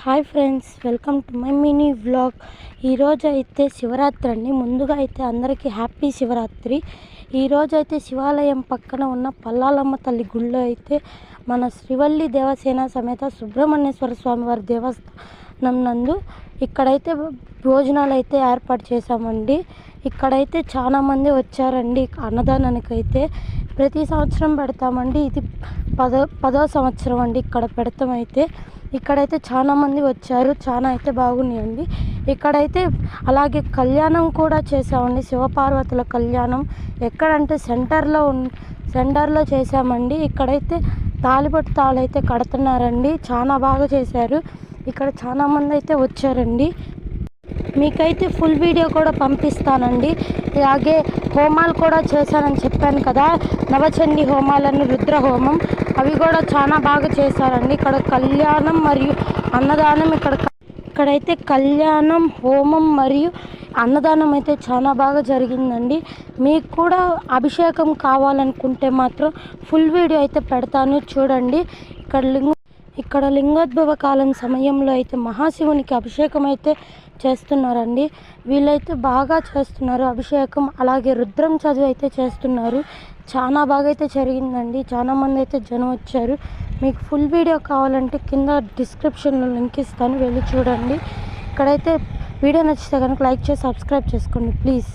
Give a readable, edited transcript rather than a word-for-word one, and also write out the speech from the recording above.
Hi friends, welcome to my mini vlog. ఈరోజు అయితే శివరాత్రి అండి. ముందుగా అయితే అందరికీ హ్యాపీ శివరాత్రి. ఈరోజు అయితే శివాలయం పక్కన ఉన్న పల్లాలమ్మ తల్లి గుళ్ళో అయితే మన శ్రీవల్లి దేవసేన సమేత సుబ్రహ్మణ్యేశ్వర స్వామి వారి దేవస్థానం నందు ఇక్కడైతే భోజనాలు అయితే ఏర్పాటు చేశామండి. ఇక్కడైతే చాలామంది వచ్చారండి అన్నదానానికి. అయితే ప్రతి సంవత్సరం పెడతామండి. ఇది పదో సంవత్సరం అండి ఇక్కడ పెడతామైతే. ఇక్కడైతే చాలామంది వచ్చారు, చాలా అయితే బాగున్నాయండి. ఇక్కడైతే అలాగే కళ్యాణం కూడా చేసామండి, శివపార్వతుల కళ్యాణం. ఎక్కడంటే సెంటర్లో చేసామండి. ఇక్కడైతే తాళిబొట్టు తాళైతే కడుతున్నారండి, చాలా బాగా చేశారు. ఇక్కడ చాలామంది అయితే వచ్చారండి. మీకైతే ఫుల్ వీడియో కూడా పంపిస్తానండి. అలాగే హోమాలు కూడా చేశానని చెప్పాను కదా, నవచండి హోమాలను, రుద్ర హోమం, అవి కూడా చాలా బాగా చేశారండి. ఇక్కడ కళ్యాణం మరియు అన్నదానం, ఇక్కడైతే కళ్యాణం, హోమం మరియు అన్నదానం అయితే చాలా బాగా జరిగిందండి. మీకు కూడా అభిషేకం కావాలనుకుంటే మాత్రం ఫుల్ వీడియో అయితే పెడతాను, చూడండి. ఇక్కడ లింగోద్భవ కాలం సమయంలో అయితే మహాశివునికి అభిషేకం అయితే చేస్తున్నారండి. వీళ్ళైతే బాగా చేస్తున్నారు అభిషేకం. అలాగే రుద్రం చదువు అయితే చేస్తున్నారు. చాలా బాగా అయితే జరిగిందండి. చాలామంది అయితే జనం వచ్చారు. మీకు ఫుల్ వీడియో కావాలంటే కింద డిస్క్రిప్షన్లో లింక్ ఇస్తాను, వెళ్ళి చూడండి. ఇక్కడైతే వీడియో నచ్చితే కనుక లైక్ చేసి సబ్స్క్రైబ్ చేసుకోండి ప్లీజ్.